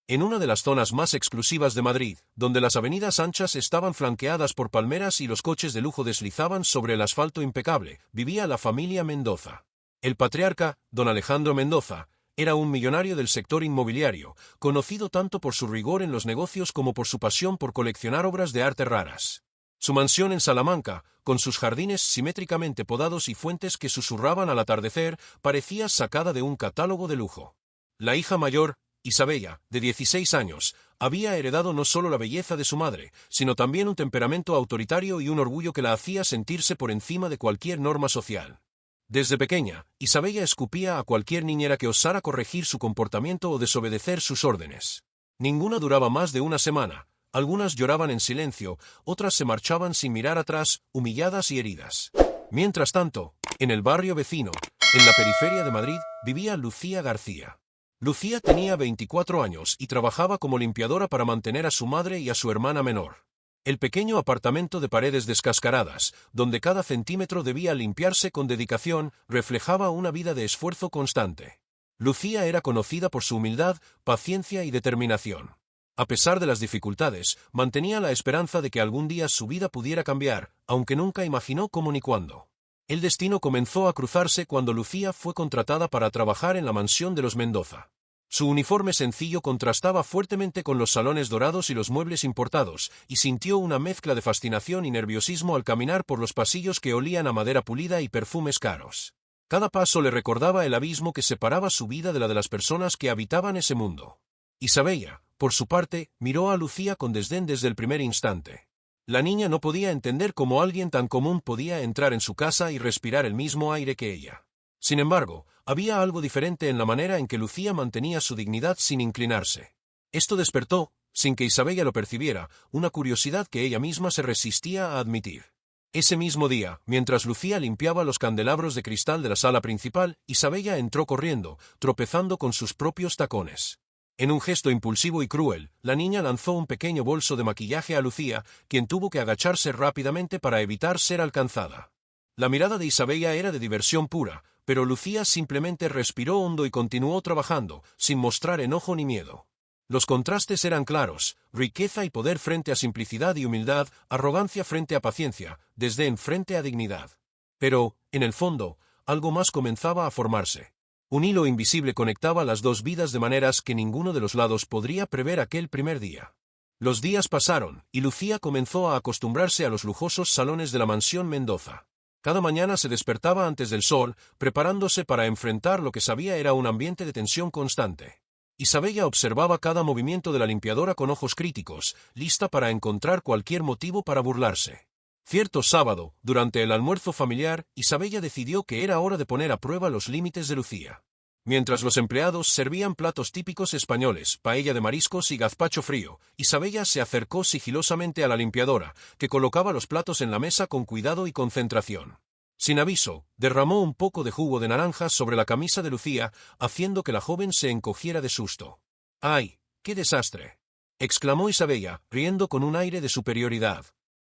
En una de las zonas más exclusivas de Madrid, donde las avenidas anchas estaban flanqueadas por palmeras y los coches de lujo deslizaban sobre el asfalto impecable, vivía la familia Mendoza. El patriarca, don Alejandro Mendoza, era un millonario del sector inmobiliario, conocido tanto por su rigor en los negocios como por su pasión por coleccionar obras de arte raras. Su mansión en Salamanca, con sus jardines simétricamente podados y fuentes que susurraban al atardecer, parecía sacada de un catálogo de lujo. La hija mayor, Isabella, de 16 años, había heredado no solo la belleza de su madre, sino también un temperamento autoritario y un orgullo que la hacía sentirse por encima de cualquier norma social. Desde pequeña, Isabella escupía a cualquier niñera que osara corregir su comportamiento o desobedecer sus órdenes. Ninguna duraba más de una semana, algunas lloraban en silencio, otras se marchaban sin mirar atrás, humilladas y heridas. Mientras tanto, en el barrio vecino, en la periferia de Madrid, vivía Lucía García. Lucía tenía 24 años y trabajaba como limpiadora para mantener a su madre y a su hermana menor. El pequeño apartamento de paredes descascaradas, donde cada centímetro debía limpiarse con dedicación, reflejaba una vida de esfuerzo constante. Lucía era conocida por su humildad, paciencia y determinación. A pesar de las dificultades, mantenía la esperanza de que algún día su vida pudiera cambiar, aunque nunca imaginó cómo ni cuándo. El destino comenzó a cruzarse cuando Lucía fue contratada para trabajar en la mansión de los Mendoza. Su uniforme sencillo contrastaba fuertemente con los salones dorados y los muebles importados, y sintió una mezcla de fascinación y nerviosismo al caminar por los pasillos que olían a madera pulida y perfumes caros. Cada paso le recordaba el abismo que separaba su vida de la de las personas que habitaban ese mundo. Isabella, por su parte, miró a Lucía con desdén desde el primer instante. La niña no podía entender cómo alguien tan común podía entrar en su casa y respirar el mismo aire que ella. Sin embargo, había algo diferente en la manera en que Lucía mantenía su dignidad sin inclinarse. Esto despertó, sin que Isabella lo percibiera, una curiosidad que ella misma se resistía a admitir. Ese mismo día, mientras Lucía limpiaba los candelabros de cristal de la sala principal, Isabella entró corriendo, tropezando con sus propios tacones. En un gesto impulsivo y cruel, la niña lanzó un pequeño bolso de maquillaje a Lucía, quien tuvo que agacharse rápidamente para evitar ser alcanzada. La mirada de Isabella era de diversión pura, pero Lucía simplemente respiró hondo y continuó trabajando, sin mostrar enojo ni miedo. Los contrastes eran claros, riqueza y poder frente a simplicidad y humildad, arrogancia frente a paciencia, desdén frente a dignidad. Pero, en el fondo, algo más comenzaba a formarse. Un hilo invisible conectaba las dos vidas de maneras que ninguno de los lados podría prever aquel primer día. Los días pasaron, y Lucía comenzó a acostumbrarse a los lujosos salones de la mansión Mendoza. Cada mañana se despertaba antes del sol, preparándose para enfrentar lo que sabía era un ambiente de tensión constante. Isabella observaba cada movimiento de la limpiadora con ojos críticos, lista para encontrar cualquier motivo para burlarse. Cierto sábado, durante el almuerzo familiar, Isabella decidió que era hora de poner a prueba los límites de Lucía. Mientras los empleados servían platos típicos españoles, paella de mariscos y gazpacho frío, Isabella se acercó sigilosamente a la limpiadora, que colocaba los platos en la mesa con cuidado y concentración. Sin aviso, derramó un poco de jugo de naranja sobre la camisa de Lucía, haciendo que la joven se encogiera de susto. ¡Ay, qué desastre!, exclamó Isabella, riendo con un aire de superioridad.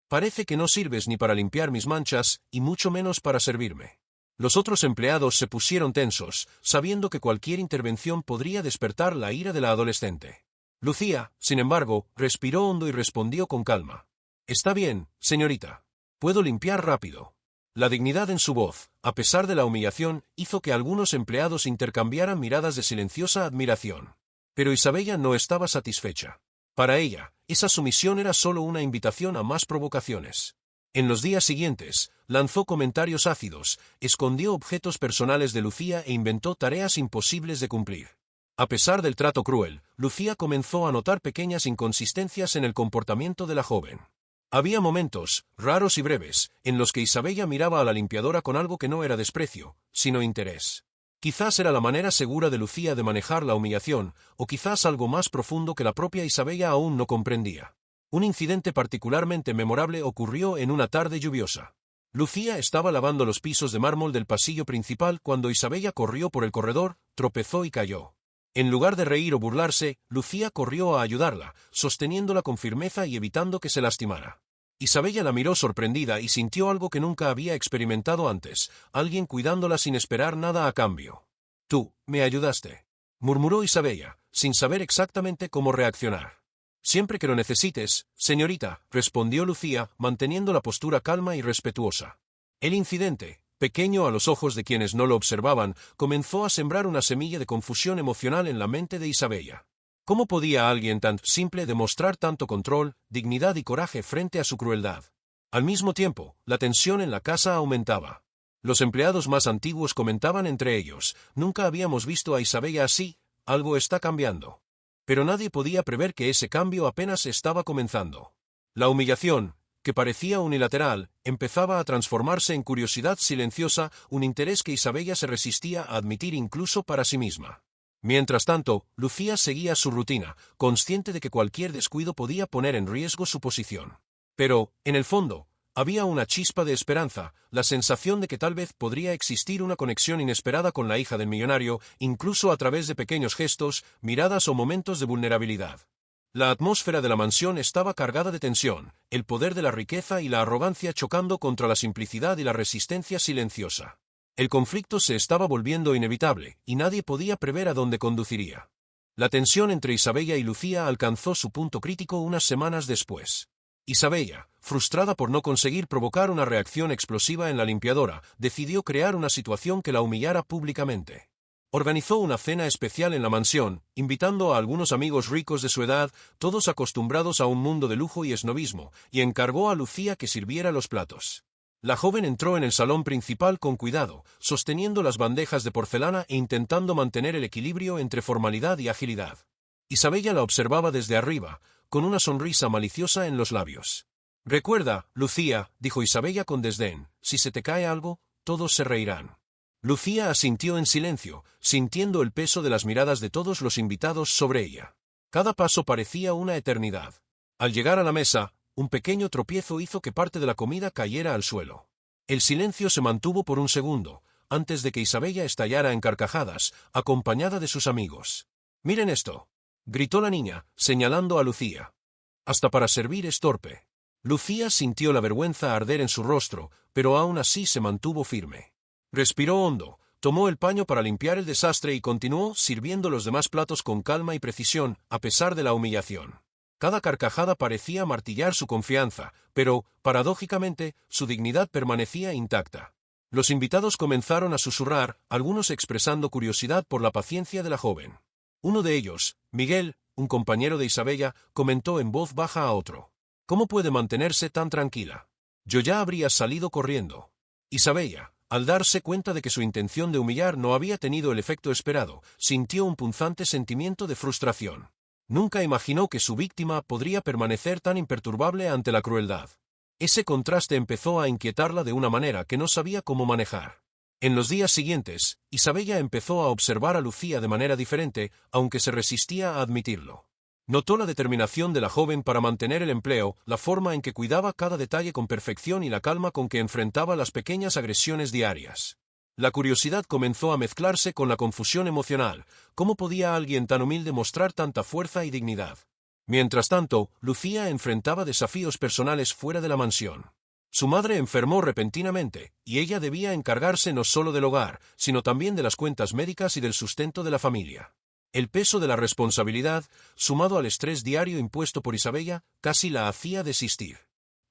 Parece que no sirves ni para limpiar mis manchas, y mucho menos para servirme. Los otros empleados se pusieron tensos, sabiendo que cualquier intervención podría despertar la ira de la adolescente. Lucía, sin embargo, respiró hondo y respondió con calma. Está bien, señorita. Puedo limpiar rápido. La dignidad en su voz, a pesar de la humillación, hizo que algunos empleados intercambiaran miradas de silenciosa admiración. Pero Isabella no estaba satisfecha. Para ella, esa sumisión era solo una invitación a más provocaciones. En los días siguientes, lanzó comentarios ácidos, escondió objetos personales de Lucía e inventó tareas imposibles de cumplir. A pesar del trato cruel, Lucía comenzó a notar pequeñas inconsistencias en el comportamiento de la joven. Había momentos, raros y breves, en los que Isabella miraba a la limpiadora con algo que no era desprecio, sino interés. Quizás era la manera segura de Lucía de manejar la humillación, o quizás algo más profundo que la propia Isabella aún no comprendía. Un incidente particularmente memorable ocurrió en una tarde lluviosa. Lucía estaba lavando los pisos de mármol del pasillo principal cuando Isabella corrió por el corredor, tropezó y cayó. En lugar de reír o burlarse, Lucía corrió a ayudarla, sosteniéndola con firmeza y evitando que se lastimara. Isabella la miró sorprendida y sintió algo que nunca había experimentado antes, alguien cuidándola sin esperar nada a cambio. «Tú, me ayudaste». murmuró Isabella, sin saber exactamente cómo reaccionar. Siempre que lo necesites, señorita, respondió Lucía, manteniendo la postura calma y respetuosa. El incidente, pequeño a los ojos de quienes no lo observaban, comenzó a sembrar una semilla de confusión emocional en la mente de Isabella. ¿Cómo podía alguien tan simple demostrar tanto control, dignidad y coraje frente a su crueldad? Al mismo tiempo, la tensión en la casa aumentaba. Los empleados más antiguos comentaban entre ellos: «Nunca habíamos visto a Isabella así, algo está cambiando». Pero nadie podía prever que ese cambio apenas estaba comenzando. La humillación, que parecía unilateral, empezaba a transformarse en curiosidad silenciosa, un interés que Isabella se resistía a admitir incluso para sí misma. Mientras tanto, Lucía seguía su rutina, consciente de que cualquier descuido podía poner en riesgo su posición. Pero, en el fondo, había una chispa de esperanza, la sensación de que tal vez podría existir una conexión inesperada con la hija del millonario, incluso a través de pequeños gestos, miradas o momentos de vulnerabilidad. La atmósfera de la mansión estaba cargada de tensión, el poder de la riqueza y la arrogancia chocando contra la simplicidad y la resistencia silenciosa. El conflicto se estaba volviendo inevitable, y nadie podía prever a dónde conduciría. La tensión entre Isabella y Lucía alcanzó su punto crítico unas semanas después. Isabella, frustrada por no conseguir provocar una reacción explosiva en la limpiadora, decidió crear una situación que la humillara públicamente. Organizó una cena especial en la mansión, invitando a algunos amigos ricos de su edad, todos acostumbrados a un mundo de lujo y esnobismo, y encargó a Lucía que sirviera los platos. La joven entró en el salón principal con cuidado, sosteniendo las bandejas de porcelana e intentando mantener el equilibrio entre formalidad y agilidad. Isabella la observaba desde arriba, con una sonrisa maliciosa en los labios. «Recuerda, Lucía», dijo Isabella con desdén, «si se te cae algo, todos se reirán». Lucía asintió en silencio, sintiendo el peso de las miradas de todos los invitados sobre ella. Cada paso parecía una eternidad. Al llegar a la mesa, un pequeño tropiezo hizo que parte de la comida cayera al suelo. El silencio se mantuvo por un segundo, antes de que Isabella estallara en carcajadas, acompañada de sus amigos. «Miren esto», gritó la niña, señalando a Lucía. «Hasta para servir es torpe». Lucía sintió la vergüenza arder en su rostro, pero aún así se mantuvo firme. Respiró hondo, tomó el paño para limpiar el desastre y continuó sirviendo los demás platos con calma y precisión, a pesar de la humillación. Cada carcajada parecía martillar su confianza, pero, paradójicamente, su dignidad permanecía intacta. Los invitados comenzaron a susurrar, algunos expresando curiosidad por la paciencia de la joven. Uno de ellos, Miguel, un compañero de Isabella, comentó en voz baja a otro: «¿Cómo puede mantenerse tan tranquila? Yo ya habría salido corriendo». Isabella, al darse cuenta de que su intención de humillar no había tenido el efecto esperado, sintió un punzante sentimiento de frustración. Nunca imaginó que su víctima podría permanecer tan imperturbable ante la crueldad. Ese contraste empezó a inquietarla de una manera que no sabía cómo manejar. En los días siguientes, Isabella empezó a observar a Lucía de manera diferente, aunque se resistía a admitirlo. Notó la determinación de la joven para mantener el empleo, la forma en que cuidaba cada detalle con perfección y la calma con que enfrentaba las pequeñas agresiones diarias. La curiosidad comenzó a mezclarse con la confusión emocional. ¿Cómo podía alguien tan humilde mostrar tanta fuerza y dignidad? Mientras tanto, Lucía enfrentaba desafíos personales fuera de la mansión. Su madre enfermó repentinamente, y ella debía encargarse no solo del hogar, sino también de las cuentas médicas y del sustento de la familia. El peso de la responsabilidad, sumado al estrés diario impuesto por Isabella, casi la hacía desistir.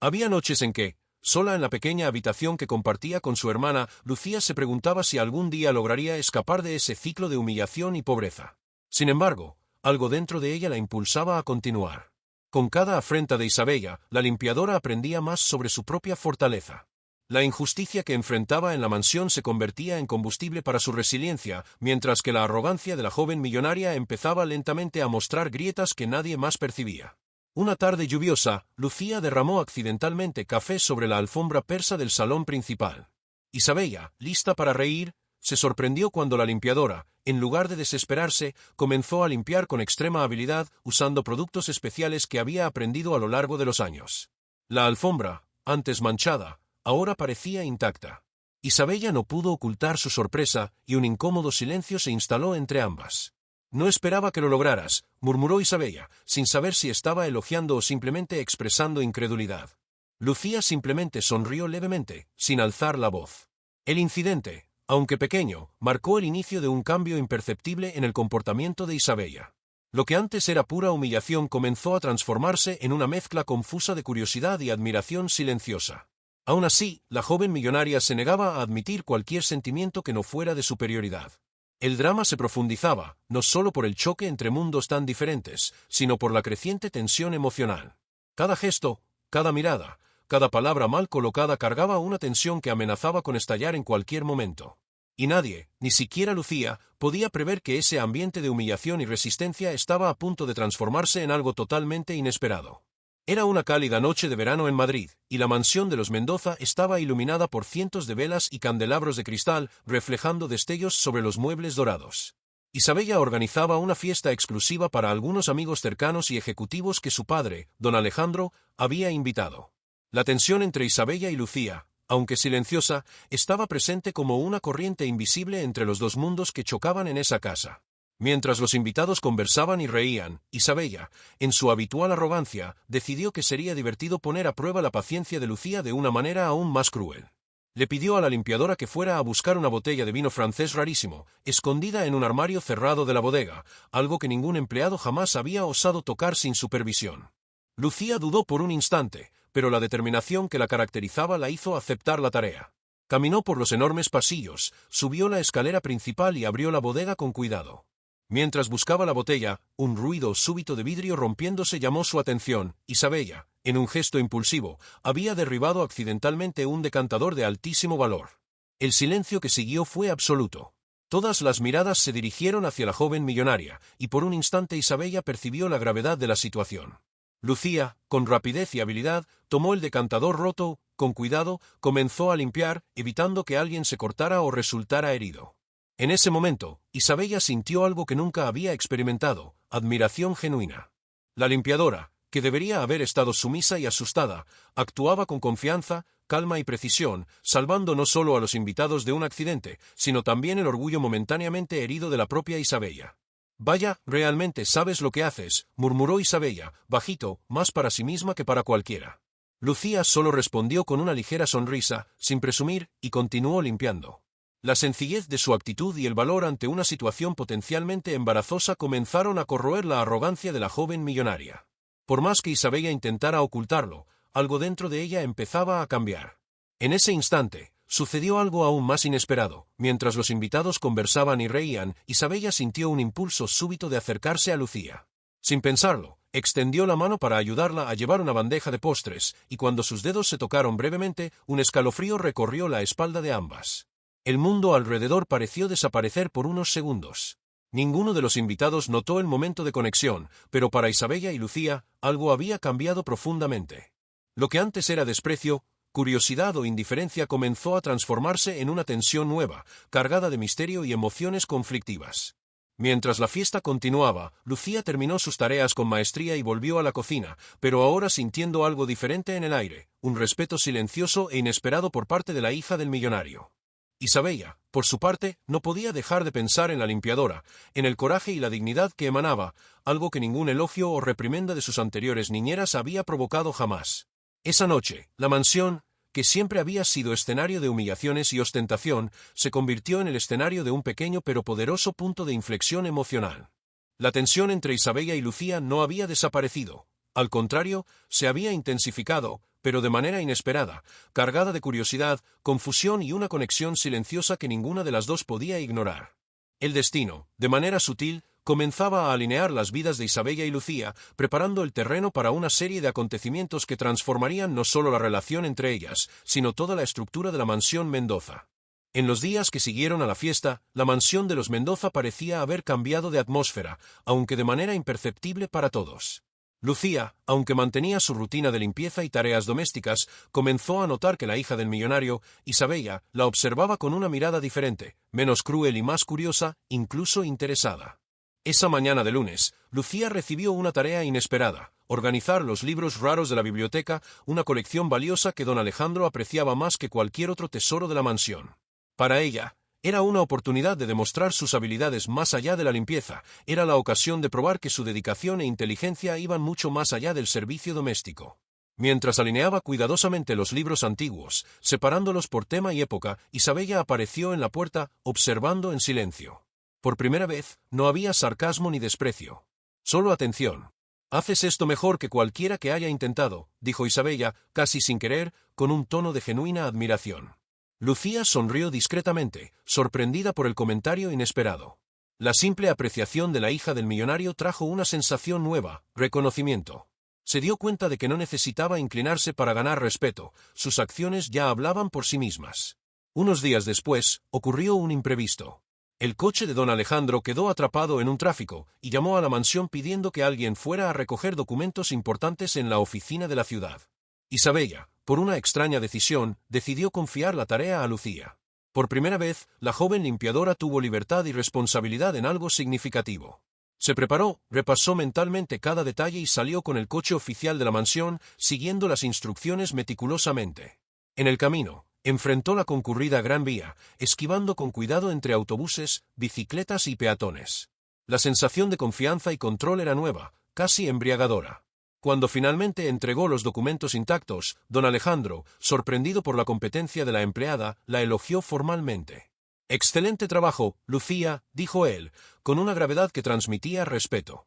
Había noches en que, sola en la pequeña habitación que compartía con su hermana, Lucía se preguntaba si algún día lograría escapar de ese ciclo de humillación y pobreza. Sin embargo, algo dentro de ella la impulsaba a continuar. Con cada afrenta de Isabella, la limpiadora aprendía más sobre su propia fortaleza. La injusticia que enfrentaba en la mansión se convertía en combustible para su resiliencia, mientras que la arrogancia de la joven millonaria empezaba lentamente a mostrar grietas que nadie más percibía. Una tarde lluviosa, Lucía derramó accidentalmente café sobre la alfombra persa del salón principal. Isabella, lista para reír, se sorprendió cuando la limpiadora, en lugar de desesperarse, comenzó a limpiar con extrema habilidad, usando productos especiales que había aprendido a lo largo de los años. La alfombra, antes manchada, ahora parecía intacta. Isabella no pudo ocultar su sorpresa, y un incómodo silencio se instaló entre ambas. «No esperaba que lo lograras», murmuró Isabella, sin saber si estaba elogiando o simplemente expresando incredulidad. Lucía simplemente sonrió levemente, sin alzar la voz. El incidente, aunque pequeño, marcó el inicio de un cambio imperceptible en el comportamiento de Isabella. Lo que antes era pura humillación comenzó a transformarse en una mezcla confusa de curiosidad y admiración silenciosa. Aún así, la joven millonaria se negaba a admitir cualquier sentimiento que no fuera de superioridad. El drama se profundizaba, no solo por el choque entre mundos tan diferentes, sino por la creciente tensión emocional. Cada gesto, cada mirada, cada palabra mal colocada cargaba una tensión que amenazaba con estallar en cualquier momento. Y nadie, ni siquiera Lucía, podía prever que ese ambiente de humillación y resistencia estaba a punto de transformarse en algo totalmente inesperado. Era una cálida noche de verano en Madrid, y la mansión de los Mendoza estaba iluminada por cientos de velas y candelabros de cristal, reflejando destellos sobre los muebles dorados. Isabella organizaba una fiesta exclusiva para algunos amigos cercanos y ejecutivos que su padre, don Alejandro, había invitado. La tensión entre Isabella y Lucía, aunque silenciosa, estaba presente como una corriente invisible entre los dos mundos que chocaban en esa casa. Mientras los invitados conversaban y reían, Isabella, en su habitual arrogancia, decidió que sería divertido poner a prueba la paciencia de Lucía de una manera aún más cruel. Le pidió a la limpiadora que fuera a buscar una botella de vino francés rarísimo, escondida en un armario cerrado de la bodega, algo que ningún empleado jamás había osado tocar sin supervisión. Lucía dudó por un instante, pero la determinación que la caracterizaba la hizo aceptar la tarea. Caminó por los enormes pasillos, subió la escalera principal y abrió la bodega con cuidado. Mientras buscaba la botella, un ruido súbito de vidrio rompiéndose llamó su atención. Isabella, en un gesto impulsivo, había derribado accidentalmente un decantador de altísimo valor. El silencio que siguió fue absoluto. Todas las miradas se dirigieron hacia la joven millonaria, y por un instante Isabella percibió la gravedad de la situación. Lucía, con rapidez y habilidad, tomó el decantador roto, con cuidado, comenzó a limpiar, evitando que alguien se cortara o resultara herido. En ese momento, Isabella sintió algo que nunca había experimentado, admiración genuina. La limpiadora, que debería haber estado sumisa y asustada, actuaba con confianza, calma y precisión, salvando no solo a los invitados de un accidente, sino también el orgullo momentáneamente herido de la propia Isabella. «Vaya, realmente sabes lo que haces», murmuró Isabella, bajito, más para sí misma que para cualquiera. Lucía solo respondió con una ligera sonrisa, sin presumir, y continuó limpiando. La sencillez de su actitud y el valor ante una situación potencialmente embarazosa comenzaron a corroer la arrogancia de la joven millonaria. Por más que Isabella intentara ocultarlo, algo dentro de ella empezaba a cambiar. En ese instante, sucedió algo aún más inesperado. Mientras los invitados conversaban y reían, Isabella sintió un impulso súbito de acercarse a Lucía. Sin pensarlo, extendió la mano para ayudarla a llevar una bandeja de postres, y cuando sus dedos se tocaron brevemente, un escalofrío recorrió la espalda de ambas. El mundo alrededor pareció desaparecer por unos segundos. Ninguno de los invitados notó el momento de conexión, pero para Isabella y Lucía, algo había cambiado profundamente. Lo que antes era desprecio, curiosidad o indiferencia comenzó a transformarse en una tensión nueva, cargada de misterio y emociones conflictivas. Mientras la fiesta continuaba, Lucía terminó sus tareas con maestría y volvió a la cocina, pero ahora sintiendo algo diferente en el aire, un respeto silencioso e inesperado por parte de la hija del millonario. Isabella, por su parte, no podía dejar de pensar en la limpiadora, en el coraje y la dignidad que emanaba, algo que ningún elogio o reprimenda de sus anteriores niñeras había provocado jamás. Esa noche, la mansión, que siempre había sido escenario de humillaciones y ostentación, se convirtió en el escenario de un pequeño pero poderoso punto de inflexión emocional. La tensión entre Isabella y Lucía no había desaparecido. Al contrario, se había intensificado, pero de manera inesperada, cargada de curiosidad, confusión y una conexión silenciosa que ninguna de las dos podía ignorar. El destino, de manera sutil, comenzaba a alinear las vidas de Isabella y Lucía, preparando el terreno para una serie de acontecimientos que transformarían no solo la relación entre ellas, sino toda la estructura de la mansión Mendoza. En los días que siguieron a la fiesta, la mansión de los Mendoza parecía haber cambiado de atmósfera, aunque de manera imperceptible para todos. Lucía, aunque mantenía su rutina de limpieza y tareas domésticas, comenzó a notar que la hija del millonario, Isabella, la observaba con una mirada diferente, menos cruel y más curiosa, incluso interesada. Esa mañana de lunes, Lucía recibió una tarea inesperada: organizar los libros raros de la biblioteca, una colección valiosa que don Alejandro apreciaba más que cualquier otro tesoro de la mansión. Para ella, era una oportunidad de demostrar sus habilidades más allá de la limpieza, era la ocasión de probar que su dedicación e inteligencia iban mucho más allá del servicio doméstico. Mientras alineaba cuidadosamente los libros antiguos, separándolos por tema y época, Isabella apareció en la puerta, observando en silencio. Por primera vez, no había sarcasmo ni desprecio. Solo atención. «Haces esto mejor que cualquiera que haya intentado», dijo Isabella, casi sin querer, con un tono de genuina admiración. Lucía sonrió discretamente, sorprendida por el comentario inesperado. La simple apreciación de la hija del millonario trajo una sensación nueva, reconocimiento. Se dio cuenta de que no necesitaba inclinarse para ganar respeto, sus acciones ya hablaban por sí mismas. Unos días después, ocurrió un imprevisto. El coche de don Alejandro quedó atrapado en un tráfico, y llamó a la mansión pidiendo que alguien fuera a recoger documentos importantes en la oficina de la ciudad. Isabella, por una extraña decisión, decidió confiar la tarea a Lucía. Por primera vez, la joven limpiadora tuvo libertad y responsabilidad en algo significativo. Se preparó, repasó mentalmente cada detalle y salió con el coche oficial de la mansión, siguiendo las instrucciones meticulosamente. En el camino, enfrentó la concurrida Gran Vía, esquivando con cuidado entre autobuses, bicicletas y peatones. La sensación de confianza y control era nueva, casi embriagadora. Cuando finalmente entregó los documentos intactos, don Alejandro, sorprendido por la competencia de la empleada, la elogió formalmente. «Excelente trabajo, Lucía», dijo él, con una gravedad que transmitía respeto.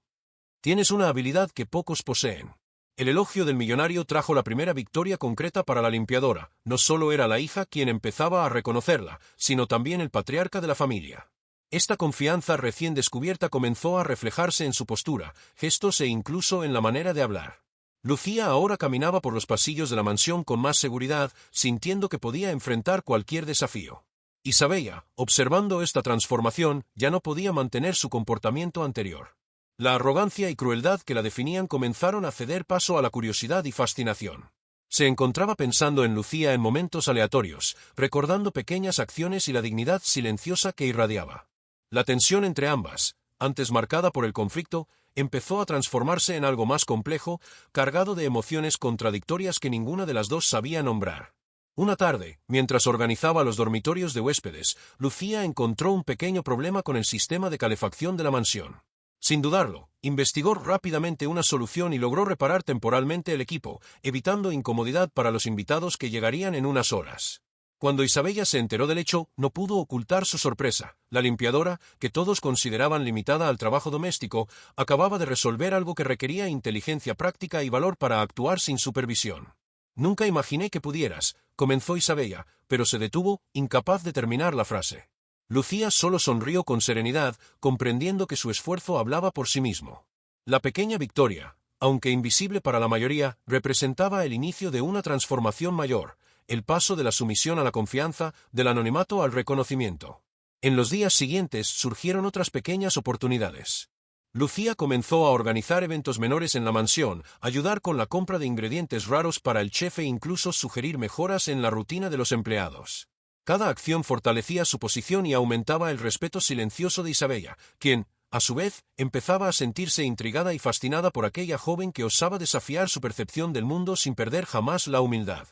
«Tienes una habilidad que pocos poseen». El elogio del millonario trajo la primera victoria concreta para la limpiadora. No solo era la hija quien empezaba a reconocerla, sino también el patriarca de la familia. Esta confianza recién descubierta comenzó a reflejarse en su postura, gestos e incluso en la manera de hablar. Lucía ahora caminaba por los pasillos de la mansión con más seguridad, sintiendo que podía enfrentar cualquier desafío. Isabella, observando esta transformación, ya no podía mantener su comportamiento anterior. La arrogancia y crueldad que la definían comenzaron a ceder paso a la curiosidad y fascinación. Se encontraba pensando en Lucía en momentos aleatorios, recordando pequeñas acciones y la dignidad silenciosa que irradiaba. La tensión entre ambas, antes marcada por el conflicto, empezó a transformarse en algo más complejo, cargado de emociones contradictorias que ninguna de las dos sabía nombrar. Una tarde, mientras organizaba los dormitorios de huéspedes, Lucía encontró un pequeño problema con el sistema de calefacción de la mansión. Sin dudarlo, investigó rápidamente una solución y logró reparar temporalmente el equipo, evitando incomodidad para los invitados que llegarían en unas horas. Cuando Isabella se enteró del hecho, no pudo ocultar su sorpresa. La limpiadora, que todos consideraban limitada al trabajo doméstico, acababa de resolver algo que requería inteligencia práctica y valor para actuar sin supervisión. «Nunca imaginé que pudieras», comenzó Isabella, pero se detuvo, incapaz de terminar la frase. Lucía solo sonrió con serenidad, comprendiendo que su esfuerzo hablaba por sí mismo. La pequeña victoria, aunque invisible para la mayoría, representaba el inicio de una transformación mayor, el paso de la sumisión a la confianza, del anonimato al reconocimiento. En los días siguientes surgieron otras pequeñas oportunidades. Lucía comenzó a organizar eventos menores en la mansión, ayudar con la compra de ingredientes raros para el chef e incluso sugerir mejoras en la rutina de los empleados. Cada acción fortalecía su posición y aumentaba el respeto silencioso de Isabella, quien, a su vez, empezaba a sentirse intrigada y fascinada por aquella joven que osaba desafiar su percepción del mundo sin perder jamás la humildad.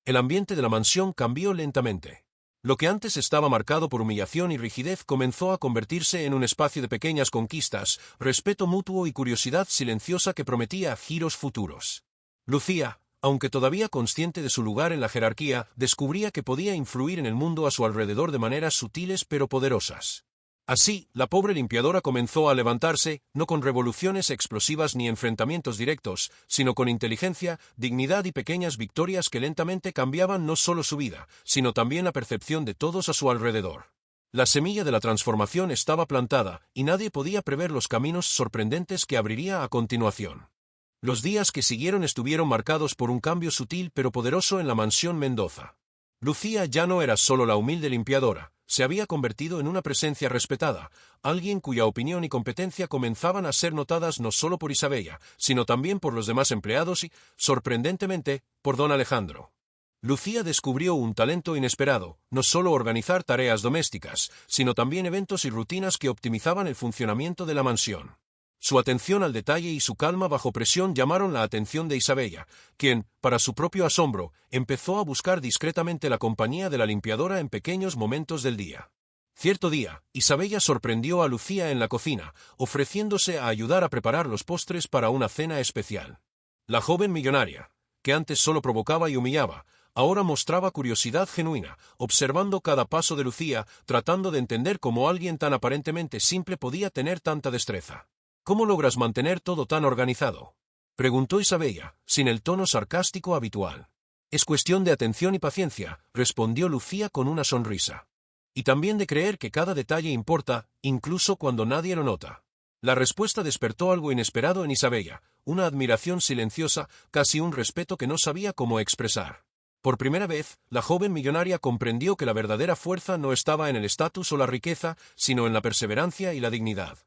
El ambiente de la mansión cambió lentamente. Lo que antes estaba marcado por humillación y rigidez comenzó a convertirse en un espacio de pequeñas conquistas, respeto mutuo y curiosidad silenciosa que prometía giros futuros. Lucía, aunque todavía consciente de su lugar en la jerarquía, descubría que podía influir en el mundo a su alrededor de maneras sutiles pero poderosas. Así, la pobre limpiadora comenzó a levantarse, no con revoluciones explosivas ni enfrentamientos directos, sino con inteligencia, dignidad y pequeñas victorias que lentamente cambiaban no solo su vida, sino también la percepción de todos a su alrededor. La semilla de la transformación estaba plantada, y nadie podía prever los caminos sorprendentes que abriría a continuación. Los días que siguieron estuvieron marcados por un cambio sutil pero poderoso en la mansión Mendoza. Lucía ya no era solo la humilde limpiadora, se había convertido en una presencia respetada, alguien cuya opinión y competencia comenzaban a ser notadas no solo por Isabella, sino también por los demás empleados y, sorprendentemente, por don Alejandro. Lucía descubrió un talento inesperado, no solo organizar tareas domésticas, sino también eventos y rutinas que optimizaban el funcionamiento de la mansión. Su atención al detalle y su calma bajo presión llamaron la atención de Isabella, quien, para su propio asombro, empezó a buscar discretamente la compañía de la limpiadora en pequeños momentos del día. Cierto día, Isabella sorprendió a Lucía en la cocina, ofreciéndose a ayudar a preparar los postres para una cena especial. La joven millonaria, que antes solo provocaba y humillaba, ahora mostraba curiosidad genuina, observando cada paso de Lucía, tratando de entender cómo alguien tan aparentemente simple podía tener tanta destreza. ¿Cómo logras mantener todo tan organizado?, preguntó Isabella, sin el tono sarcástico habitual. Es cuestión de atención y paciencia, respondió Lucía con una sonrisa. Y también de creer que cada detalle importa, incluso cuando nadie lo nota. La respuesta despertó algo inesperado en Isabella, una admiración silenciosa, casi un respeto que no sabía cómo expresar. Por primera vez, la joven millonaria comprendió que la verdadera fuerza no estaba en el estatus o la riqueza, sino en la perseverancia y la dignidad.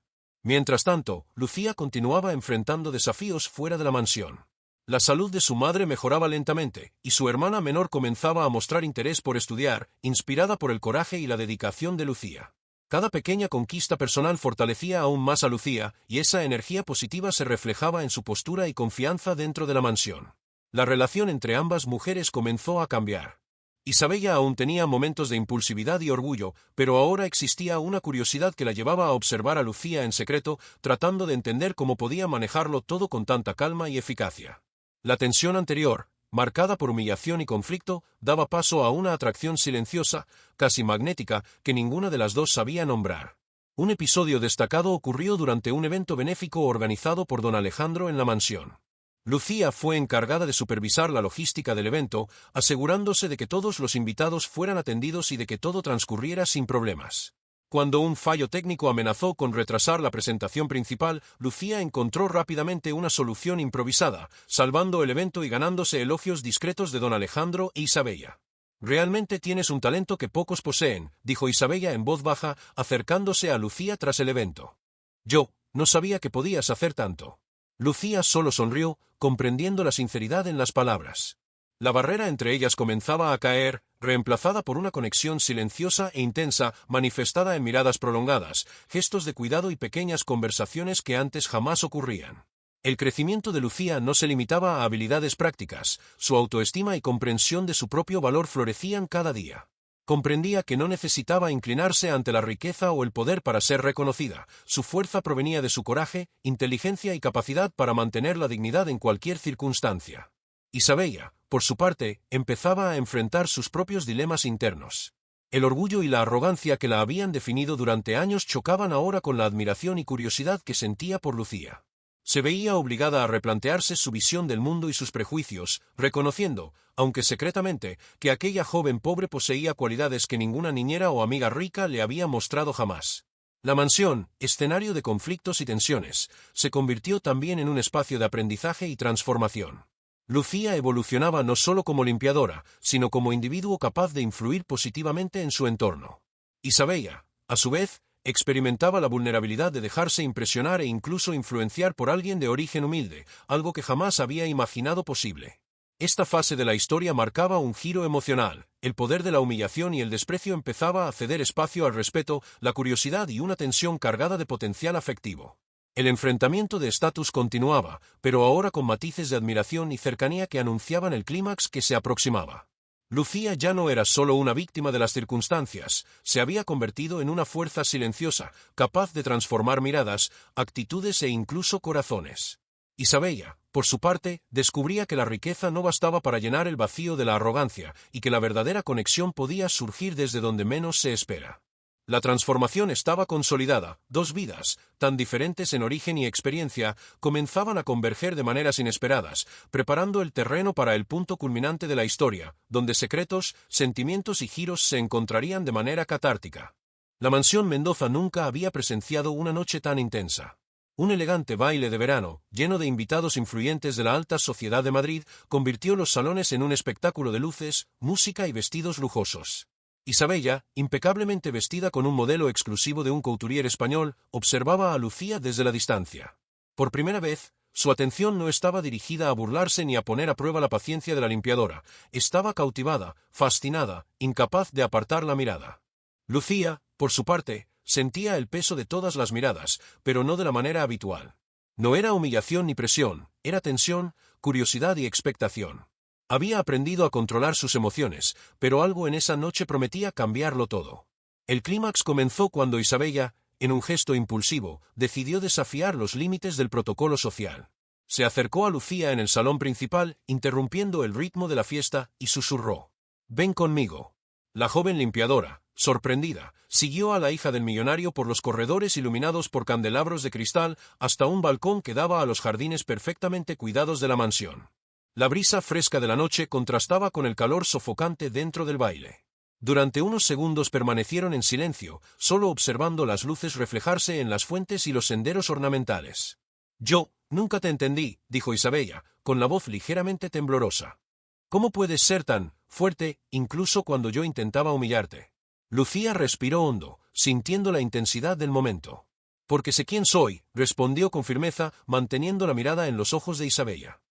Mientras tanto, Lucía continuaba enfrentando desafíos fuera de la mansión. La salud de su madre mejoraba lentamente, y su hermana menor comenzaba a mostrar interés por estudiar, inspirada por el coraje y la dedicación de Lucía. Cada pequeña conquista personal fortalecía aún más a Lucía, y esa energía positiva se reflejaba en su postura y confianza dentro de la mansión. La relación entre ambas mujeres comenzó a cambiar. Isabella aún tenía momentos de impulsividad y orgullo, pero ahora existía una curiosidad que la llevaba a observar a Lucía en secreto, tratando de entender cómo podía manejarlo todo con tanta calma y eficacia. La tensión anterior, marcada por humillación y conflicto, daba paso a una atracción silenciosa, casi magnética, que ninguna de las dos sabía nombrar. Un episodio destacado ocurrió durante un evento benéfico organizado por don Alejandro en la mansión. Lucía fue encargada de supervisar la logística del evento, asegurándose de que todos los invitados fueran atendidos y de que todo transcurriera sin problemas. Cuando un fallo técnico amenazó con retrasar la presentación principal, Lucía encontró rápidamente una solución improvisada, salvando el evento y ganándose elogios discretos de don Alejandro e Isabella. «Realmente tienes un talento que pocos poseen», dijo Isabella en voz baja, acercándose a Lucía tras el evento. «Yo no sabía que podías hacer tanto». Lucía solo sonrió, comprendiendo la sinceridad en las palabras. La barrera entre ellas comenzaba a caer, reemplazada por una conexión silenciosa e intensa, manifestada en miradas prolongadas, gestos de cuidado y pequeñas conversaciones que antes jamás ocurrían. El crecimiento de Lucía no se limitaba a habilidades prácticas, su autoestima y comprensión de su propio valor florecían cada día. Comprendía que no necesitaba inclinarse ante la riqueza o el poder para ser reconocida, su fuerza provenía de su coraje, inteligencia y capacidad para mantener la dignidad en cualquier circunstancia. Isabella, por su parte, empezaba a enfrentar sus propios dilemas internos. El orgullo y la arrogancia que la habían definido durante años chocaban ahora con la admiración y curiosidad que sentía por Lucía. Se veía obligada a replantearse su visión del mundo y sus prejuicios, reconociendo, aunque secretamente, que aquella joven pobre poseía cualidades que ninguna niñera o amiga rica le había mostrado jamás. La mansión, escenario de conflictos y tensiones, se convirtió también en un espacio de aprendizaje y transformación. Lucía evolucionaba no solo como limpiadora, sino como individuo capaz de influir positivamente en su entorno. Isabella, a su vez, experimentaba la vulnerabilidad de dejarse impresionar e incluso influenciar por alguien de origen humilde, algo que jamás había imaginado posible. Esta fase de la historia marcaba un giro emocional, el poder de la humillación y el desprecio empezaba a ceder espacio al respeto, la curiosidad y una tensión cargada de potencial afectivo. El enfrentamiento de estatus continuaba, pero ahora con matices de admiración y cercanía que anunciaban el clímax que se aproximaba. Lucía ya no era solo una víctima de las circunstancias, se había convertido en una fuerza silenciosa, capaz de transformar miradas, actitudes e incluso corazones. Isabella, por su parte, descubría que la riqueza no bastaba para llenar el vacío de la arrogancia, y que la verdadera conexión podía surgir desde donde menos se espera. La transformación estaba consolidada, dos vidas, tan diferentes en origen y experiencia, comenzaban a converger de maneras inesperadas, preparando el terreno para el punto culminante de la historia, donde secretos, sentimientos y giros se encontrarían de manera catártica. La mansión Mendoza nunca había presenciado una noche tan intensa. Un elegante baile de verano, lleno de invitados influyentes de la alta sociedad de Madrid, convirtió los salones en un espectáculo de luces, música y vestidos lujosos. Isabella, impecablemente vestida con un modelo exclusivo de un couturier español, observaba a Lucía desde la distancia. Por primera vez, su atención no estaba dirigida a burlarse ni a poner a prueba la paciencia de la limpiadora, estaba cautivada, fascinada, incapaz de apartar la mirada. Lucía, por su parte, sentía el peso de todas las miradas, pero no de la manera habitual. No era humillación ni presión, era tensión, curiosidad y expectación. Había aprendido a controlar sus emociones, pero algo en esa noche prometía cambiarlo todo. El clímax comenzó cuando Isabella, en un gesto impulsivo, decidió desafiar los límites del protocolo social. Se acercó a Lucía en el salón principal, interrumpiendo el ritmo de la fiesta, y susurró: «Ven conmigo». La joven limpiadora, sorprendida, siguió a la hija del millonario por los corredores iluminados por candelabros de cristal hasta un balcón que daba a los jardines perfectamente cuidados de la mansión. La brisa fresca de la noche contrastaba con el calor sofocante dentro del baile. Durante unos segundos permanecieron en silencio, solo observando las luces reflejarse en las fuentes y los senderos ornamentales. «Yo nunca te entendí», dijo Isabella, con la voz ligeramente temblorosa. «¿Cómo puedes ser tan fuerte, incluso cuando yo intentaba humillarte?» Lucía respiró hondo, sintiendo la intensidad del momento. «Porque sé quién soy», respondió con firmeza, manteniendo la mirada en los ojos de Isabella.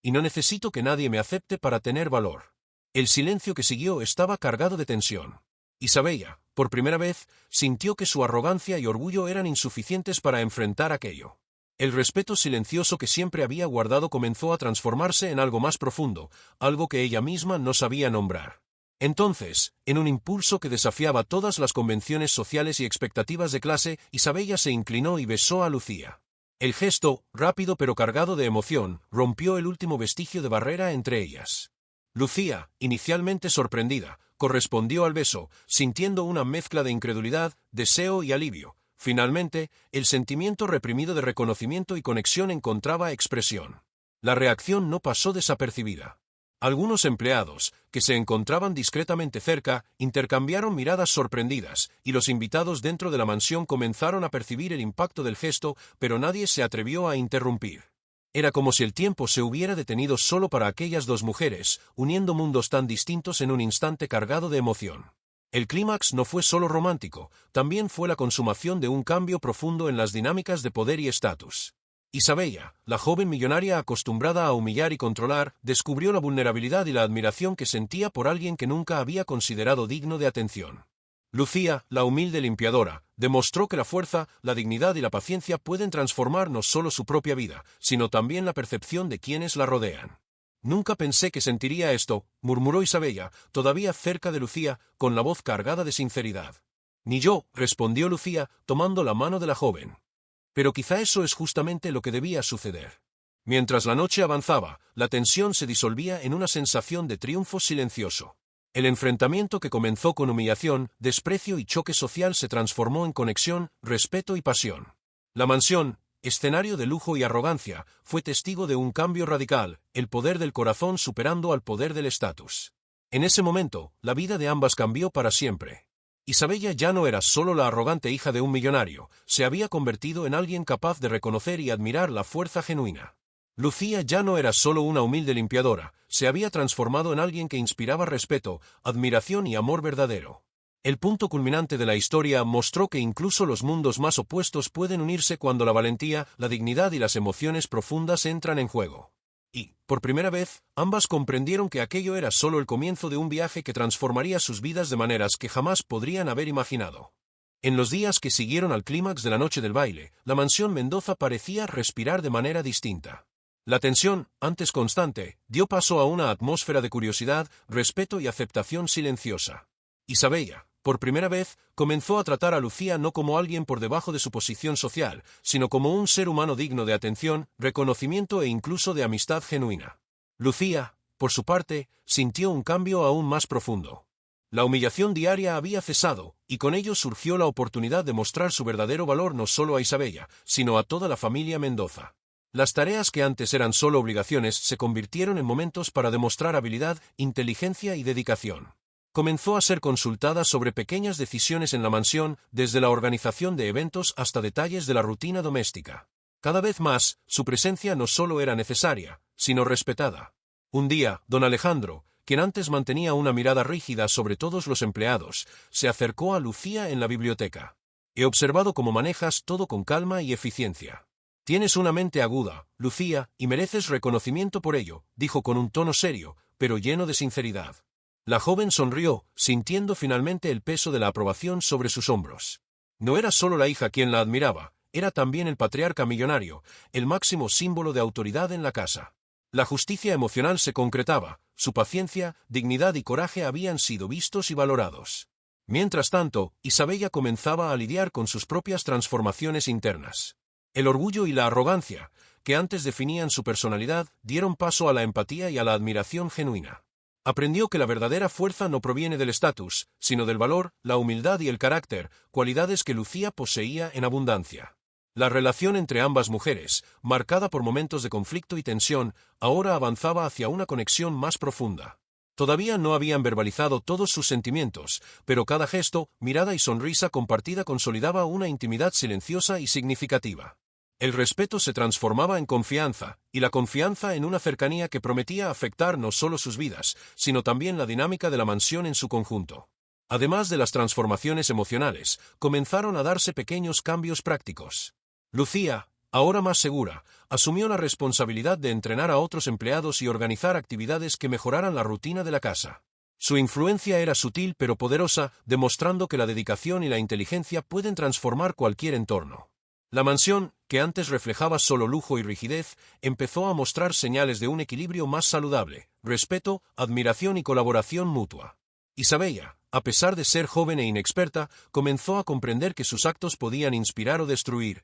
«Y no necesito que nadie me acepte para tener valor». El silencio que siguió estaba cargado de tensión. Isabella, por primera vez, sintió que su arrogancia y orgullo eran insuficientes para enfrentar aquello. El respeto silencioso que siempre había guardado comenzó a transformarse en algo más profundo, algo que ella misma no sabía nombrar. Entonces, en un impulso que desafiaba todas las convenciones sociales y expectativas de clase, Isabella se inclinó y besó a Lucía. El gesto, rápido pero cargado de emoción, rompió el último vestigio de barrera entre ellas. Lucía, inicialmente sorprendida, correspondió al beso, sintiendo una mezcla de incredulidad, deseo y alivio. Finalmente, el sentimiento reprimido de reconocimiento y conexión encontraba expresión. La reacción no pasó desapercibida. Algunos empleados, que se encontraban discretamente cerca, intercambiaron miradas sorprendidas, y los invitados dentro de la mansión comenzaron a percibir el impacto del gesto, pero nadie se atrevió a interrumpir. Era como si el tiempo se hubiera detenido solo para aquellas dos mujeres, uniendo mundos tan distintos en un instante cargado de emoción. El clímax no fue solo romántico, también fue la consumación de un cambio profundo en las dinámicas de poder y estatus. Isabella, la joven millonaria acostumbrada a humillar y controlar, descubrió la vulnerabilidad y la admiración que sentía por alguien que nunca había considerado digno de atención. Lucía, la humilde limpiadora, demostró que la fuerza, la dignidad y la paciencia pueden transformar no solo su propia vida, sino también la percepción de quienes la rodean. «Nunca pensé que sentiría esto», murmuró Isabella, todavía cerca de Lucía, con la voz cargada de sinceridad. «Ni yo», respondió Lucía, tomando la mano de la joven. Pero quizá eso es justamente lo que debía suceder. Mientras la noche avanzaba, la tensión se disolvía en una sensación de triunfo silencioso. El enfrentamiento que comenzó con humillación, desprecio y choque social se transformó en conexión, respeto y pasión. La mansión, escenario de lujo y arrogancia, fue testigo de un cambio radical, el poder del corazón superando al poder del estatus. En ese momento, la vida de ambas cambió para siempre. Isabella ya no era solo la arrogante hija de un millonario, se había convertido en alguien capaz de reconocer y admirar la fuerza genuina. Lucía ya no era solo una humilde limpiadora, se había transformado en alguien que inspiraba respeto, admiración y amor verdadero. El punto culminante de la historia mostró que incluso los mundos más opuestos pueden unirse cuando la valentía, la dignidad y las emociones profundas entran en juego. Y, por primera vez, ambas comprendieron que aquello era solo el comienzo de un viaje que transformaría sus vidas de maneras que jamás podrían haber imaginado. En los días que siguieron al clímax de la noche del baile, la mansión Mendoza parecía respirar de manera distinta. La tensión, antes constante, dio paso a una atmósfera de curiosidad, respeto y aceptación silenciosa. Isabella, por primera vez, comenzó a tratar a Lucía no como alguien por debajo de su posición social, sino como un ser humano digno de atención, reconocimiento e incluso de amistad genuina. Lucía, por su parte, sintió un cambio aún más profundo. La humillación diaria había cesado, y con ello surgió la oportunidad de mostrar su verdadero valor no solo a Isabella, sino a toda la familia Mendoza. Las tareas que antes eran solo obligaciones se convirtieron en momentos para demostrar habilidad, inteligencia y dedicación. Comenzó a ser consultada sobre pequeñas decisiones en la mansión, desde la organización de eventos hasta detalles de la rutina doméstica. Cada vez más, su presencia no solo era necesaria, sino respetada. Un día, don Alejandro, quien antes mantenía una mirada rígida sobre todos los empleados, se acercó a Lucía en la biblioteca. «He observado cómo manejas todo con calma y eficiencia. Tienes una mente aguda, Lucía, y mereces reconocimiento por ello», dijo con un tono serio, pero lleno de sinceridad. La joven sonrió, sintiendo finalmente el peso de la aprobación sobre sus hombros. No era solo la hija quien la admiraba, era también el patriarca millonario, el máximo símbolo de autoridad en la casa. La justicia emocional se concretaba, su paciencia, dignidad y coraje habían sido vistos y valorados. Mientras tanto, Isabella comenzaba a lidiar con sus propias transformaciones internas. El orgullo y la arrogancia, que antes definían su personalidad, dieron paso a la empatía y a la admiración genuina. Aprendió que la verdadera fuerza no proviene del estatus, sino del valor, la humildad y el carácter, cualidades que Lucía poseía en abundancia. La relación entre ambas mujeres, marcada por momentos de conflicto y tensión, ahora avanzaba hacia una conexión más profunda. Todavía no habían verbalizado todos sus sentimientos, pero cada gesto, mirada y sonrisa compartida consolidaba una intimidad silenciosa y significativa. El respeto se transformaba en confianza, y la confianza en una cercanía que prometía afectar no solo sus vidas, sino también la dinámica de la mansión en su conjunto. Además de las transformaciones emocionales, comenzaron a darse pequeños cambios prácticos. Lucía, ahora más segura, asumió la responsabilidad de entrenar a otros empleados y organizar actividades que mejoraran la rutina de la casa. Su influencia era sutil pero poderosa, demostrando que la dedicación y la inteligencia pueden transformar cualquier entorno. La mansión, que antes reflejaba solo lujo y rigidez, empezó a mostrar señales de un equilibrio más saludable, respeto, admiración y colaboración mutua. Isabella, a pesar de ser joven e inexperta, comenzó a comprender que sus actos podían inspirar o destruir.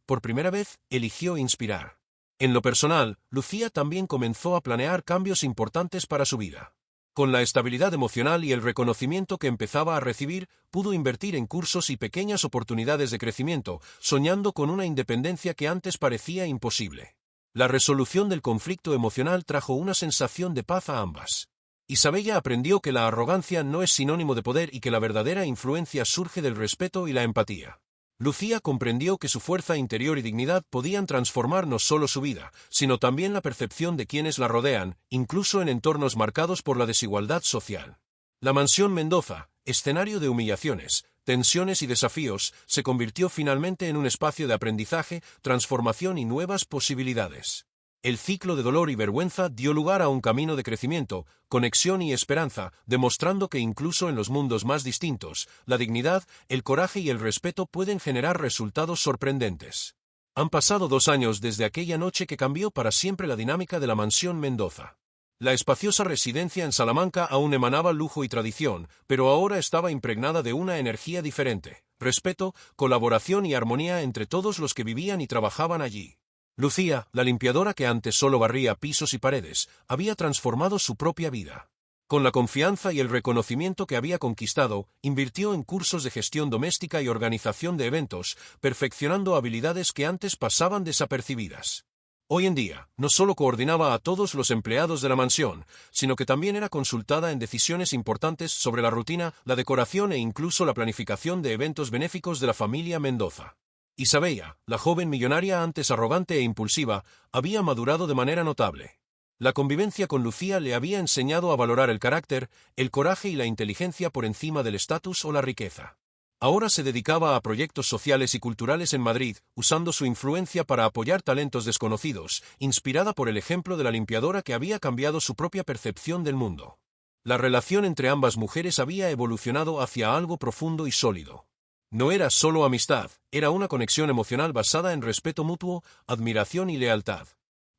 Por primera vez, eligió inspirar. En lo personal, Lucía también comenzó a planear cambios importantes para su vida. Con la estabilidad emocional y el reconocimiento que empezaba a recibir, pudo invertir en cursos y pequeñas oportunidades de crecimiento, soñando con una independencia que antes parecía imposible. La resolución del conflicto emocional trajo una sensación de paz a ambas. Isabella aprendió que la arrogancia no es sinónimo de poder y que la verdadera influencia surge del respeto y la empatía. Lucía comprendió que su fuerza interior y dignidad podían transformar no solo su vida, sino también la percepción de quienes la rodean, incluso en entornos marcados por la desigualdad social. La mansión Mendoza, escenario de humillaciones, tensiones y desafíos, se convirtió finalmente en un espacio de aprendizaje, transformación y nuevas posibilidades. El ciclo de dolor y vergüenza dio lugar a un camino de crecimiento, conexión y esperanza, demostrando que incluso en los mundos más distintos, la dignidad, el coraje y el respeto pueden generar resultados sorprendentes. Han pasado 2 años desde aquella noche que cambió para siempre la dinámica de la mansión Mendoza. La espaciosa residencia en Salamanca aún emanaba lujo y tradición, pero ahora estaba impregnada de una energía diferente, respeto, colaboración y armonía entre todos los que vivían y trabajaban allí. Lucía, la limpiadora que antes solo barría pisos y paredes, había transformado su propia vida. Con la confianza y el reconocimiento que había conquistado, invirtió en cursos de gestión doméstica y organización de eventos, perfeccionando habilidades que antes pasaban desapercibidas. Hoy en día, no solo coordinaba a todos los empleados de la mansión, sino que también era consultada en decisiones importantes sobre la rutina, la decoración e incluso la planificación de eventos benéficos de la familia Mendoza. Isabella, la joven millonaria antes arrogante e impulsiva, había madurado de manera notable. La convivencia con Lucía le había enseñado a valorar el carácter, el coraje y la inteligencia por encima del estatus o la riqueza. Ahora se dedicaba a proyectos sociales y culturales en Madrid, usando su influencia para apoyar talentos desconocidos, inspirada por el ejemplo de la limpiadora que había cambiado su propia percepción del mundo. La relación entre ambas mujeres había evolucionado hacia algo profundo y sólido. No era solo amistad, era una conexión emocional basada en respeto mutuo, admiración y lealtad.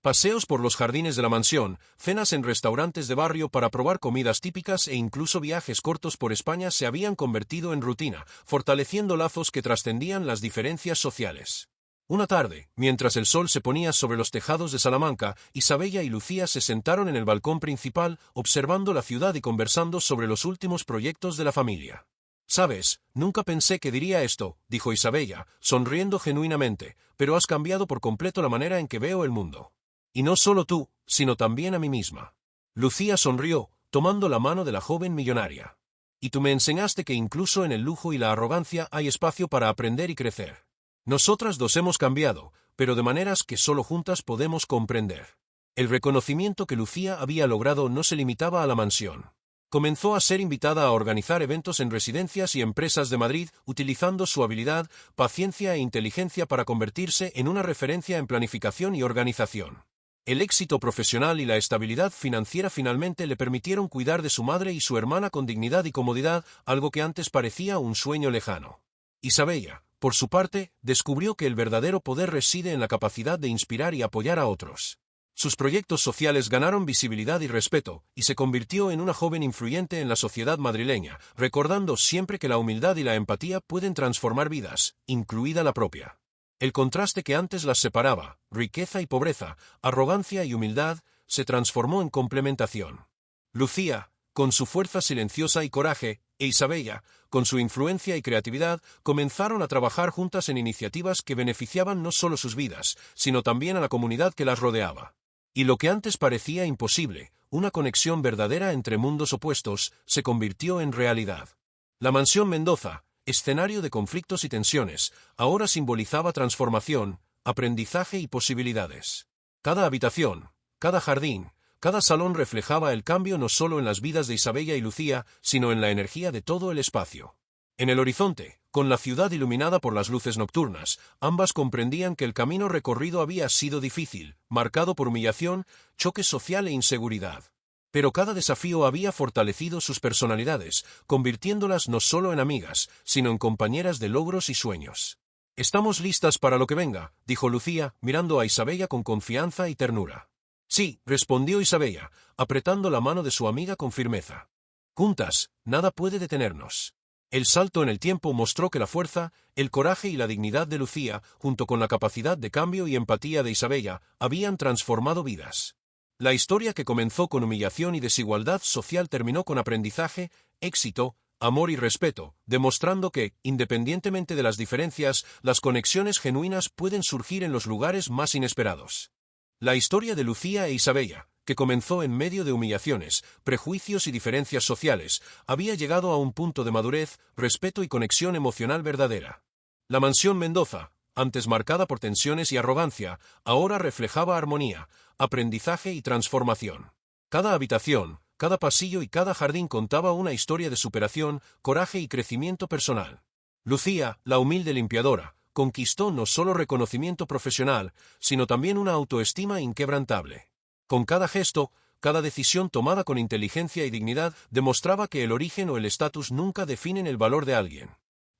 Paseos por los jardines de la mansión, cenas en restaurantes de barrio para probar comidas típicas e incluso viajes cortos por España se habían convertido en rutina, fortaleciendo lazos que trascendían las diferencias sociales. Una tarde, mientras el sol se ponía sobre los tejados de Salamanca, Isabella y Lucía se sentaron en el balcón principal, observando la ciudad y conversando sobre los últimos proyectos de la familia. «Sabes, nunca pensé que diría esto», dijo Isabella, sonriendo genuinamente, «pero has cambiado por completo la manera en que veo el mundo. Y no solo tú, sino también a mí misma». Lucía sonrió, tomando la mano de la joven millonaria. «Y tú me enseñaste que incluso en el lujo y la arrogancia hay espacio para aprender y crecer. Nosotras dos hemos cambiado, pero de maneras que solo juntas podemos comprender». El reconocimiento que Lucía había logrado no se limitaba a la mansión. Comenzó a ser invitada a organizar eventos en residencias y empresas de Madrid, utilizando su habilidad, paciencia e inteligencia para convertirse en una referencia en planificación y organización. El éxito profesional y la estabilidad financiera finalmente le permitieron cuidar de su madre y su hermana con dignidad y comodidad, algo que antes parecía un sueño lejano. Isabella, por su parte, descubrió que el verdadero poder reside en la capacidad de inspirar y apoyar a otros. Sus proyectos sociales ganaron visibilidad y respeto, y se convirtió en una joven influyente en la sociedad madrileña, recordando siempre que la humildad y la empatía pueden transformar vidas, incluida la propia. El contraste que antes las separaba, riqueza y pobreza, arrogancia y humildad, se transformó en complementación. Lucía, con su fuerza silenciosa y coraje, e Isabella, con su influencia y creatividad, comenzaron a trabajar juntas en iniciativas que beneficiaban no solo sus vidas, sino también a la comunidad que las rodeaba. Y lo que antes parecía imposible, una conexión verdadera entre mundos opuestos, se convirtió en realidad. La mansión Mendoza, escenario de conflictos y tensiones, ahora simbolizaba transformación, aprendizaje y posibilidades. Cada habitación, cada jardín, cada salón reflejaba el cambio no solo en las vidas de Isabella y Lucía, sino en la energía de todo el espacio. En el horizonte, con la ciudad iluminada por las luces nocturnas, ambas comprendían que el camino recorrido había sido difícil, marcado por humillación, choque social e inseguridad. Pero cada desafío había fortalecido sus personalidades, convirtiéndolas no solo en amigas, sino en compañeras de logros y sueños. «Estamos listas para lo que venga», dijo Lucía, mirando a Isabella con confianza y ternura. «Sí», respondió Isabella, apretando la mano de su amiga con firmeza. «Juntas, nada puede detenernos». El salto en el tiempo mostró que la fuerza, el coraje y la dignidad de Lucía, junto con la capacidad de cambio y empatía de Isabella, habían transformado vidas. La historia que comenzó con humillación y desigualdad social terminó con aprendizaje, éxito, amor y respeto, demostrando que, independientemente de las diferencias, las conexiones genuinas pueden surgir en los lugares más inesperados. La historia de Lucía e Isabella, que comenzó en medio de humillaciones, prejuicios y diferencias sociales, había llegado a un punto de madurez, respeto y conexión emocional verdadera. La mansión Mendoza, antes marcada por tensiones y arrogancia, ahora reflejaba armonía, aprendizaje y transformación. Cada habitación, cada pasillo y cada jardín contaba una historia de superación, coraje y crecimiento personal. Lucía, la humilde limpiadora, conquistó no solo reconocimiento profesional, sino también una autoestima inquebrantable. Con cada gesto, cada decisión tomada con inteligencia y dignidad demostraba que el origen o el estatus nunca definen el valor de alguien.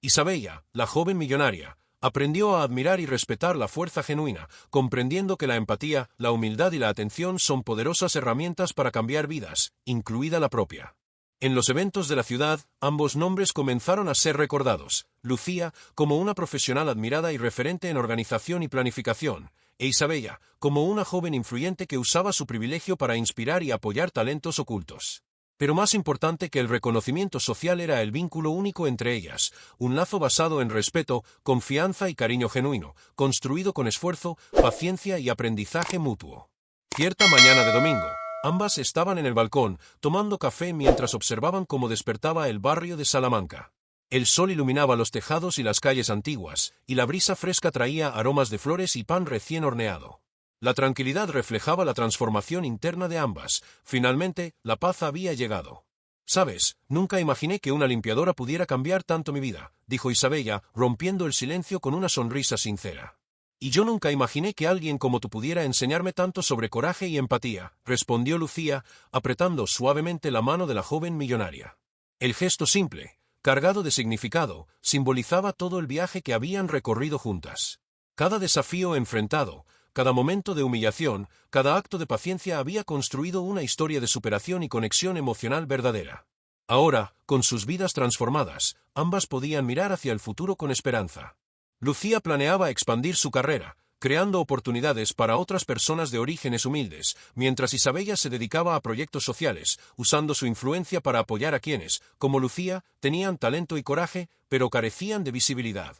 Isabella, la joven millonaria, aprendió a admirar y respetar la fuerza genuina, comprendiendo que la empatía, la humildad y la atención son poderosas herramientas para cambiar vidas, incluida la propia. En los eventos de la ciudad, ambos nombres comenzaron a ser recordados, Lucía como una profesional admirada y referente en organización y planificación, e Isabella como una joven influyente que usaba su privilegio para inspirar y apoyar talentos ocultos. Pero más importante que el reconocimiento social era el vínculo único entre ellas, un lazo basado en respeto, confianza y cariño genuino, construido con esfuerzo, paciencia y aprendizaje mutuo. Cierta mañana de domingo, ambas estaban en el balcón, tomando café mientras observaban cómo despertaba el barrio de Salamanca. El sol iluminaba los tejados y las calles antiguas, y la brisa fresca traía aromas de flores y pan recién horneado. La tranquilidad reflejaba la transformación interna de ambas. Finalmente, la paz había llegado. «Sabes, nunca imaginé que una limpiadora pudiera cambiar tanto mi vida», dijo Isabella, rompiendo el silencio con una sonrisa sincera. «Y yo nunca imaginé que alguien como tú pudiera enseñarme tanto sobre coraje y empatía», respondió Lucía, apretando suavemente la mano de la joven millonaria. El gesto simple, cargado de significado, simbolizaba todo el viaje que habían recorrido juntas. Cada desafío enfrentado, cada momento de humillación, cada acto de paciencia había construido una historia de superación y conexión emocional verdadera. Ahora, con sus vidas transformadas, ambas podían mirar hacia el futuro con esperanza. Lucía planeaba expandir su carrera, creando oportunidades para otras personas de orígenes humildes, mientras Isabella se dedicaba a proyectos sociales, usando su influencia para apoyar a quienes, como Lucía, tenían talento y coraje, pero carecían de visibilidad.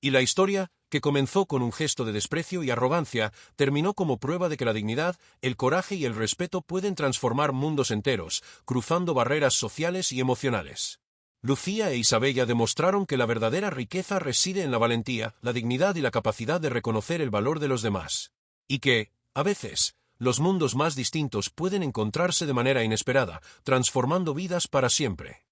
Y la historia, que comenzó con un gesto de desprecio y arrogancia, terminó como prueba de que la dignidad, el coraje y el respeto pueden transformar mundos enteros, cruzando barreras sociales y emocionales. Lucía e Isabella demostraron que la verdadera riqueza reside en la valentía, la dignidad y la capacidad de reconocer el valor de los demás. Y que, a veces, los mundos más distintos pueden encontrarse de manera inesperada, transformando vidas para siempre.